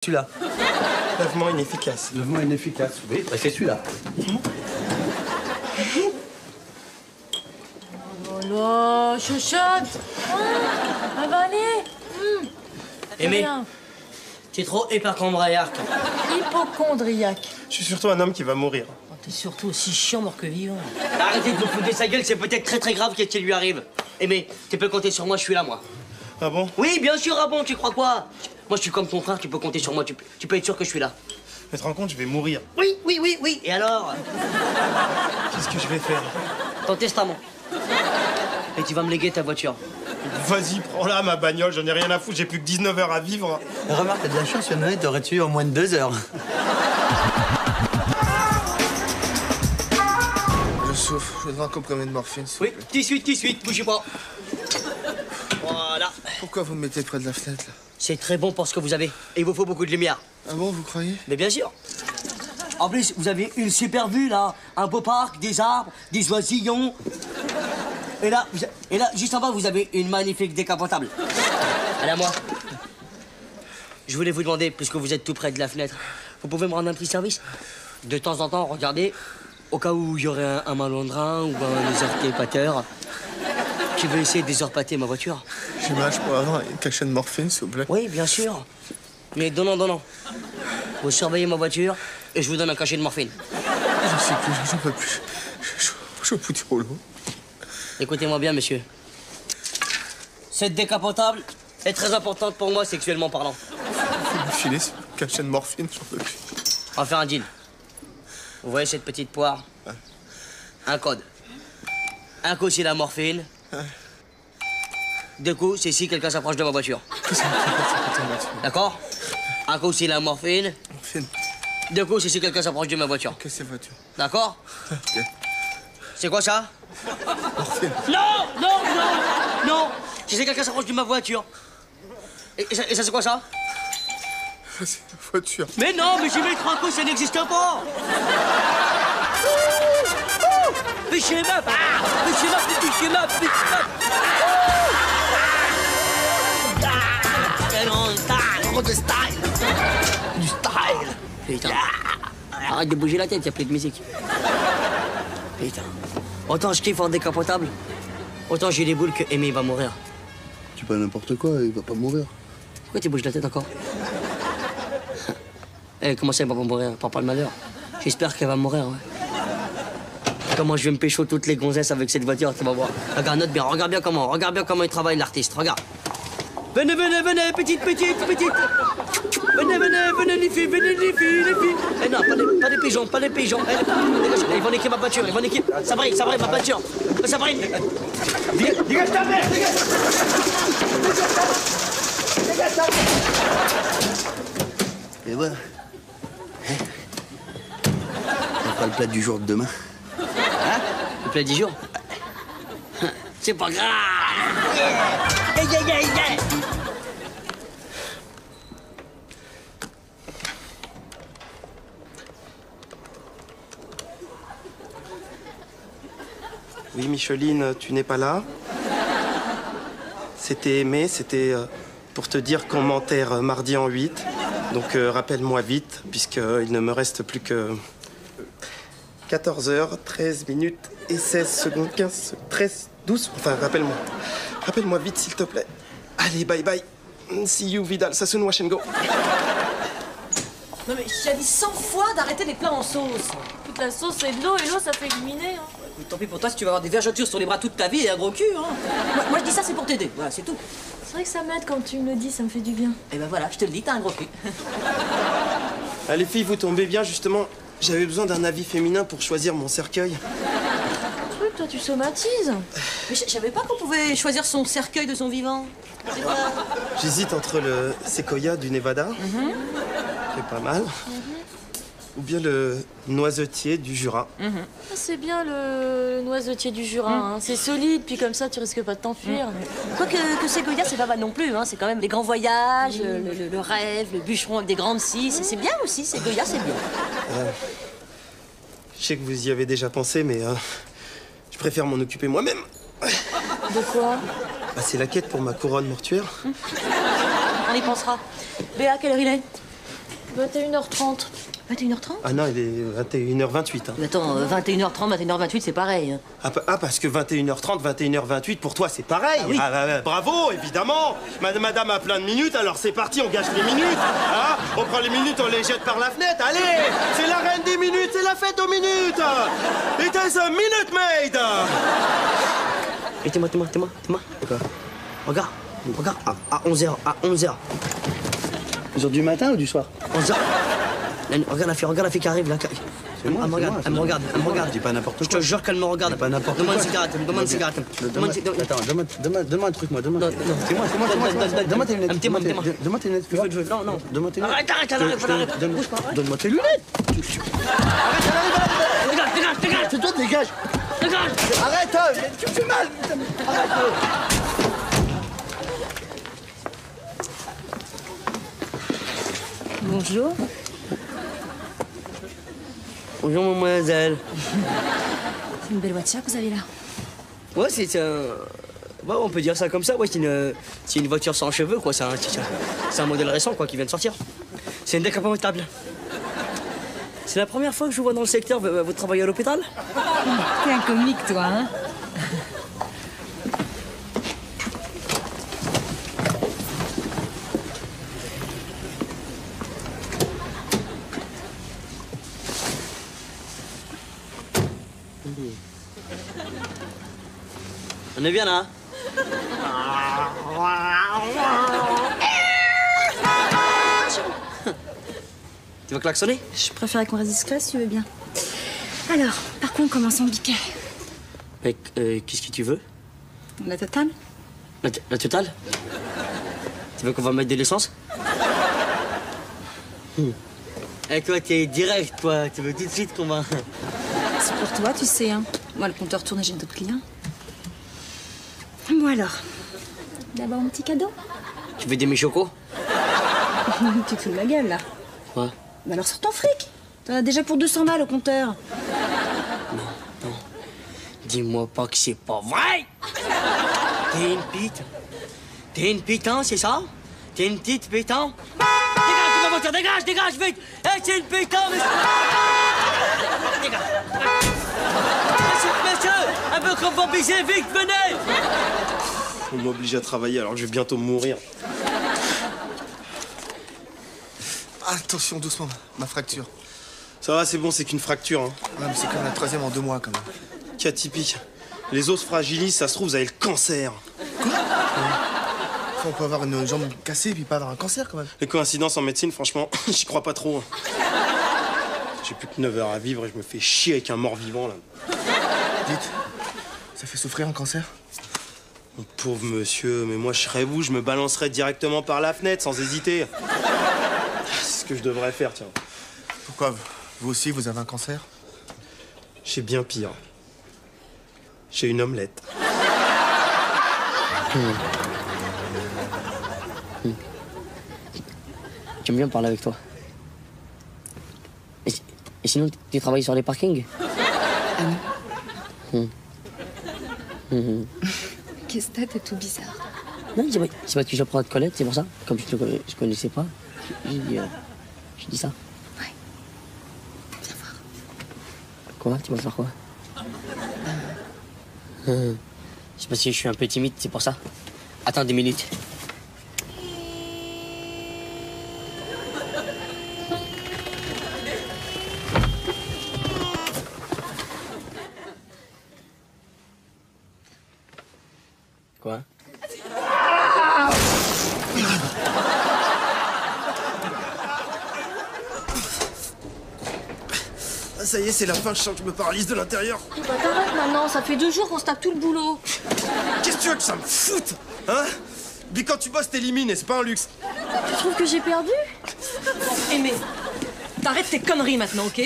Celui-là. Lavement inefficace. Lavement inefficace, oui, bah, c'est celui-là. Oh là, chuchote. Ça va aller. Aimé, tu es trop hypochondriaque. Hypochondriaque. Je suis surtout un homme qui va mourir. Oh, t'es surtout aussi chiant mort que vivant. Arrêtez de vous foutre de sa gueule, c'est peut-être très grave qu'est-ce qui lui arrive. Aimé, tu peux compter sur moi, je suis là, moi. Ah bon? Oui, bien sûr, ah bon, tu crois quoi? Moi, je suis comme ton frère, tu peux compter sur moi, tu peux être sûr que je suis là. Mais te rends compte, je vais mourir. Oui. Et alors? Qu'est-ce que je vais faire? Ton testament. Et tu vas me léguer ta voiture. Vas-y, prends-la, ma bagnole, j'en ai rien à foutre, j'ai plus que 19 heures à vivre. Remarque, t'as de la chance, il y en a, t'aurais tué en moins de 2 heures. Je souffre, je voudrais un comprimé de morphine, s'il Oui, vous plaît. qui suite, bougez pas. Voilà. Pourquoi vous me mettez près de la fenêtre, là? C'est très bon pour ce que vous avez. Et il vous faut beaucoup de lumière. Ah bon, vous croyez? Mais bien sûr. En plus, vous avez une super vue, là. Un beau parc, des arbres, des oisillons. Et là, juste en bas, vous avez une magnifique décapotable. Allez, à moi. Je voulais vous demander, puisque vous êtes tout près de la fenêtre, vous pouvez me rendre un petit service? De temps en temps, regardez, au cas où il y aurait un malandrin ou un usurpateur qui veut essayer d'usurpater ma voiture. J'ai mal, je pourrais avoir une cachette de morphine, s'il vous plaît? Oui, bien sûr. Mais donnant. Vous surveillez ma voiture et je vous donne un cachet de morphine. Je sais plus, j'en peux plus. Je suis au bout du rouleau. Écoutez-moi bien, monsieur. Cette décapotable est très importante pour moi, sexuellement parlant. Vous me filez ce cachet de morphine, j'en peux plus. On va faire un deal. Vous voyez cette petite poire? Ouais. Un code. Un coup, c'est la morphine. Ouais. 2 coups, c'est si quelqu'un s'approche de ma voiture. Qu'est-ce que c'est? D'accord? Un coup, c'est la morphine. Morphine. 2 coups, c'est si quelqu'un s'approche de ma voiture. Qu'est-ce que c'est, voiture? D'accord? Ok. C'est quoi ça? Morphine. Non! Si quelqu'un s'approche de ma voiture. Et ça, c'est quoi ça? C'est une voiture. Mais non, mais j'y mettre un coup, ça n'existe pas! Pichez ma Du style! Putain. Arrête de bouger la tête, y'a plus de musique. Putain. Autant je kiffe en décapotable, autant j'ai les boules que Aimé va mourir. Tu pas n'importe quoi, il va pas mourir. Pourquoi tu bouges la tête encore? Eh, comment ça, elle va pas mourir? Prends pas le malheur. J'espère qu'elle va mourir, ouais. Comment je vais me pécho toutes les gonzesses avec cette voiture, tu vas voir. Regarde, note bien, regarde bien comment il travaille l'artiste, regarde. Venez, petite. Venez, les filles. Eh non, pas des pigeons. Eh, dégagez, ils vont niquer ma voiture, Ça brille, ma voiture. Ça brille. Dégage ta mère, dégage. Et voilà. Hein? On fera le plat du jour de demain. Hein? Le plat 10 jours? C'est pas grave. Yeah. Oui, Micheline, tu n'es pas là. C'était Aimé, c'était pour te dire qu'on m'enterre mardi en 8. Donc rappelle-moi vite, puisqu'il ne me reste plus que 14 h 13 minutes et 16 secondes, 15, 13, 12. Enfin, rappelle-moi. Rappelle-moi vite, s'il te plaît. Allez, bye. See you, Vidal. Sassoon, wash and go. Non mais j'ai dit 100 fois d'arrêter les plats en sauce. Toute la sauce c'est de l'eau et l'eau ça fait éliminer. Hein. Écoute, tant pis pour toi si tu vas avoir des vergetures sur les bras toute ta vie et un gros cul. Hein. Moi je dis ça c'est pour t'aider, voilà, c'est tout. C'est vrai que ça m'aide quand tu me le dis, ça me fait du bien. Et ben voilà, je te le dis, t'as un gros cul. Ah, les filles, vous tombez bien, justement. J'avais besoin d'un avis féminin pour choisir mon cercueil. Truc, toi tu somatises. Mais je savais pas qu'on pouvait choisir son cercueil de son vivant. J'hésite entre le séquoia du Nevada, qui est pas mal, ou bien le noisetier du Jura. Ah, c'est bien le noisetier du Jura, hein. C'est solide, puis comme ça tu risques pas de t'enfuir. Quoique que Ségoya, c'est pas mal non plus, hein. C'est quand même les grands voyages, le rêve, le bûcheron avec des grandes scies. C'est bien aussi, Ségoya, c'est bien. Je sais que vous y avez déjà pensé, mais je préfère m'en occuper moi-même. De quoi? Bah, c'est la quête pour ma couronne mortuaire. On y pensera. Béa, quelle heure il est? 21h30. 21h30? Ah non, il est 21h28. Hein. Mais attends, 21h30, 21h28, c'est pareil. Hein. Ah, parce que 21h30, 21h28, pour toi, c'est pareil. Ah oui. Bravo, évidemment. Madame a plein de minutes, alors c'est parti, on gâche les minutes. Hein, on prend les minutes, on les jette par la fenêtre. Allez, c'est la reine des minutes, c'est la fête aux minutes. It is a minute maid. Et t'es-moi. Regarde, à 11h, 11h du matin ou du soir? 11h. Regarde la fille qui arrive là. C'est moi, Elle me regarde. Dis pas n'importe quoi. Je te jure qu'elle me regarde. Pas n'importe Demande quoi. une cigarette. Attends, demande un truc, moi. Demande. Non. C'est moi. Demande tes lunettes. Demande tes lunettes. Je veux. Non. Demande tes lunettes. Arrête. Bouge pas. Donne-moi tes lunettes. Arrête. Dégage. C'est toi, dégage. Dégage. Arrête, tu me fais mal. Arrête. Bonjour. Bonjour, mademoiselle. C'est une belle voiture que vous avez là. Ouais, c'est un... Ouais, on peut dire ça comme ça. Ouais, c'est une voiture sans cheveux, quoi. C'est un modèle récent, quoi, qui vient de sortir. C'est une décapotable. C'est la première fois que je vous vois dans le secteur. Vous travaillez à l'hôpital? T'es un comique, toi, hein? On est bien là. Tu vas klaxonner? Je préfère qu'on reste discret si tu veux bien. Alors, par contre, commençons le biquet. Mec, qu'est-ce que tu veux? La totale? La totale? Tu veux qu'on va mettre de l'essence? Eh, toi, t'es direct, toi. Tu veux tout de suite qu'on va... C'est pour toi, tu sais, hein. Moi, le compteur tourne et j'ai d'autres clients. Bon alors, d'abord un petit cadeau. Tu veux des méchocos? Tu te fous de ma gueule, là. Ouais. Bah alors sors ton fric. T'en as déjà pour 200 balles au compteur. Non. Dis-moi pas que c'est pas vrai. T'es une pite. T'es une pite, hein, c'est ça? T'es une petite pite, hein? Dégage de ma voiture, dégage, vite. Eh, c'est une pite, hein, mais... Dégage. Monsieur, un peu qu'on va baiser, vite, venez. On m'oblige à travailler alors que je vais bientôt mourir. Attention, doucement, ma fracture. Ça va, c'est bon, c'est qu'une fracture. Hein. Ouais, mais c'est quand même la 3e en 2 mois, quand même. Cas typique. Les os se fragilisent, ça se trouve, vous avez le cancer. On peut avoir une jambe cassée et puis pas avoir un cancer, quand même. Les coïncidences en médecine, franchement, j'y crois pas trop. J'ai plus que 9 heures à vivre et je me fais chier avec un mort-vivant, là. Dites, ça fait souffrir un cancer? Mon pauvre monsieur, mais moi, je serais vous, je me balancerais directement par la fenêtre, sans hésiter. C'est ce que je devrais faire, tiens. Pourquoi? Vous aussi, vous avez un cancer? J'ai bien pire. J'ai une omelette. J'aime bien parler avec toi. Et sinon, tu travailles sur les parkings? Qu'est-ce que t'es tout bizarre. Non, c'est pas que j'apprends à te connaître, c'est pour ça. Comme je connaissais pas, j'ai dit ça. Ouais. Viens voir. Quoi? Tu vas faire quoi? C'est parce que je suis un peu timide, c'est pour ça. Attends 2 minutes. Quoi? Ça y est, c'est la fin, je sens que je me paralyse de l'intérieur. Bah t'arrêtes maintenant, ça fait 2 jours qu'on se tape tout le boulot. Qu'est-ce que tu veux que ça me foute? Hein? Puis quand tu bosses, t'élimines et c'est pas un luxe. Tu trouves que j'ai perdu? Aimé, t'arrêtes tes conneries maintenant, ok?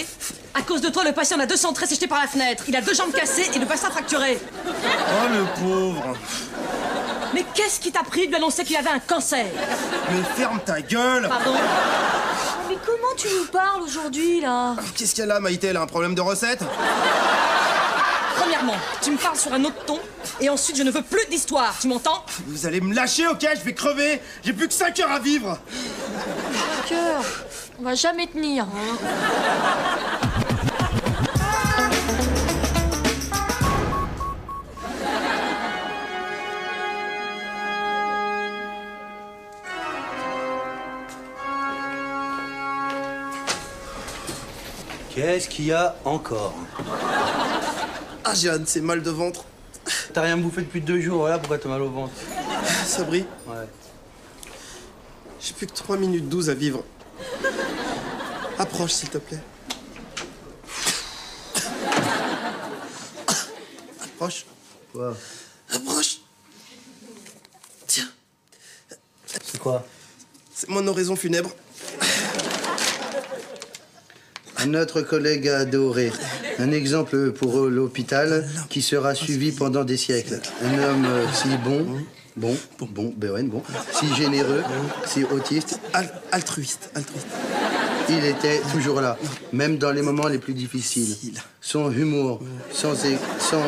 À cause de toi, le patient a 200 traits jetés par la fenêtre. Il a 2 jambes cassées et le bassin fracturé. Oh, le pauvre. Mais qu'est-ce qui t'a pris de lui annoncer qu'il avait un cancer? Mais ferme ta gueule. Pardon? Mais comment tu nous parles aujourd'hui, là? Qu'est-ce qu'il y a là, Maïté? Elle a un problème de recette? Premièrement, tu me parles sur un autre ton. Et ensuite, je ne veux plus d'histoire. Tu m'entends? Vous allez me lâcher, ok? Je vais crever. J'ai plus que 5 heures à vivre. 5 heures. On va jamais tenir. Qu'est-ce qu'il y a encore? Ah, j'ai un de ces mal de ventre. T'as rien bouffé depuis 2 jours, voilà pourquoi t'as mal au ventre. Sabri, Ouais. j'ai plus que 3 minutes 12 à vivre. Approche, s'il te plaît. Approche. Quoi? Approche. Tiens, C'est quoi? c'est mon oraison funèbre. Notre collègue adoré. Un exemple pour l'hôpital qui sera suivi pendant des siècles. Un homme si bon, si généreux, si autiste. Altruiste. Il était toujours là, même dans les moments les plus difficiles. Son humour, sans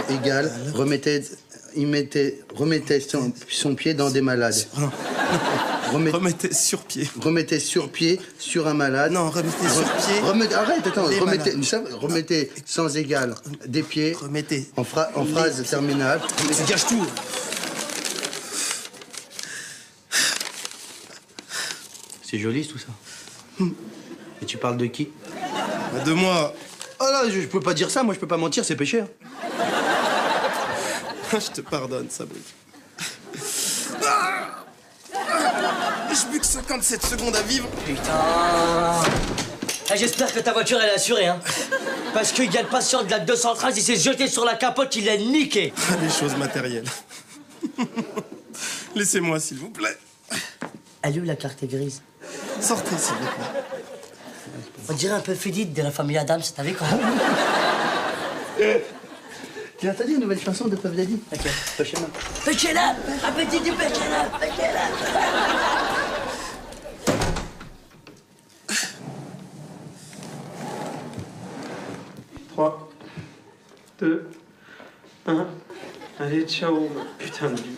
égal, remettait son pied dans des malades. Remettez sur pied. Remettez sur pied sur un malade. Non, remettez sur pied. Remettez sans égal des pieds. Remettez. En phrase terminale. Tu gâches tout. C'est joli tout ça. Et tu parles de qui? De moi. Oh là, je peux pas dire ça, moi je peux pas mentir, c'est péché. Hein. Je te pardonne, Sabri. J'ai plus que 57 secondes à vivre. Putain. Ah, j'espère que ta voiture elle est assurée, hein. Parce qu'il y a le patient de la 213, il s'est jeté sur la capote, il l'a niqué. Les choses matérielles. Laissez-moi, s'il vous plaît. Elle est où la carte grise? Sortez, s'il vous plaît. On dirait un peu Philippe de la famille Adams, t'as vu quoi? Tu as entendu une nouvelle chanson de Puff Daddy? Ok. Prochainement. Pêchez-la! Appétit du pêchez-la! Pêchez-la! 3, 2, 1. Allez, ciao, putain de vie.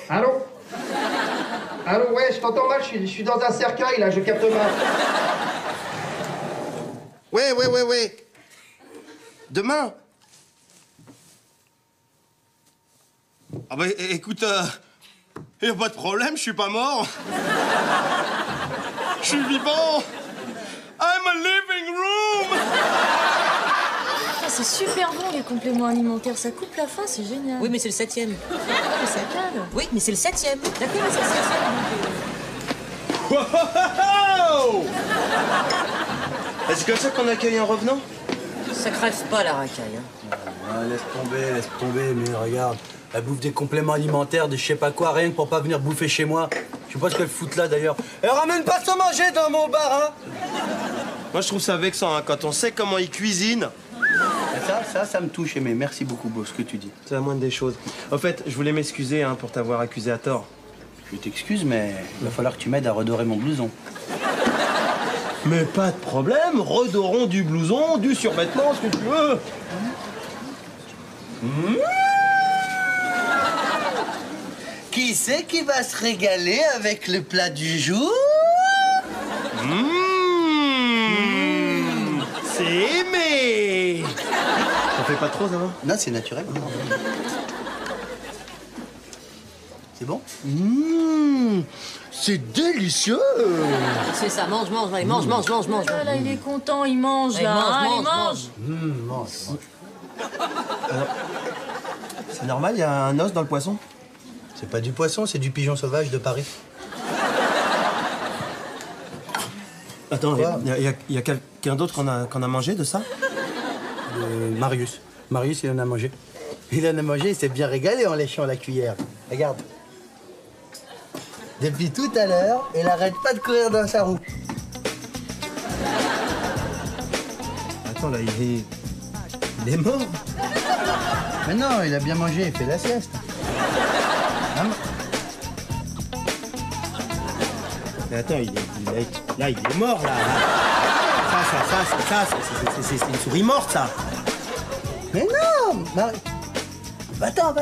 Allô? Allô, ouais, je t'entends mal, je suis dans un cercueil, là, je capte mal. Ouais. Demain. Ah bah écoute, y a pas de problème, je suis pas mort. Je suis vivant. I'm a living room. Ah, c'est super bon les compléments alimentaires, ça coupe la faim, c'est génial. Oui, mais c'est le 7e. Mais ça cale. Oui, mais c'est le 7e. D'accord, mais c'est le 7e. Wow. Est-ce comme ça qu'on accueille un revenant? Ça crève pas la racaille. Hein. Ah, laisse tomber, mais regarde. Elle bouffe des compléments alimentaires, de je sais pas quoi, rien que pour pas venir bouffer chez moi. Je sais pas ce qu'elle fout là d'ailleurs. Elle ramène pas sans manger dans mon bar, hein. Moi je trouve ça vexant, hein, quand on sait comment ils cuisinent. Ça me touche, mais merci beaucoup, Beau, ce que tu dis. C'est la moindre des choses. En fait, je voulais m'excuser hein, pour t'avoir accusé à tort. Je t'excuse, mais il va falloir que tu m'aides à redorer mon blouson. Mais pas de problème, redorons du blouson, du survêtement, ce que tu veux. Qui c'est qui va se régaler avec le plat du jour? C'est aimé. On fait pas trop, ça va? Non, c'est naturel. C'est bon? C'est délicieux. C'est ça, mange, allez, mange. Ah, là, il est content, il mange, Allez, là. mange. Mange. C'est normal, il y a un os dans le poisson? C'est pas du poisson, c'est du pigeon sauvage de Paris. Attends, il y a quelqu'un d'autre qu'on a mangé de ça? Marius. Marius, il en a mangé. Il en a mangé, il s'est bien régalé en léchant la cuillère. Regarde. Depuis tout à l'heure, il arrête pas de courir dans sa roue. Attends, là, il est mort. Mais non, il a bien mangé, il fait la sieste. Mais attends, il est mort, là. Ça, c'est une souris morte, ça. Mais non, Attends.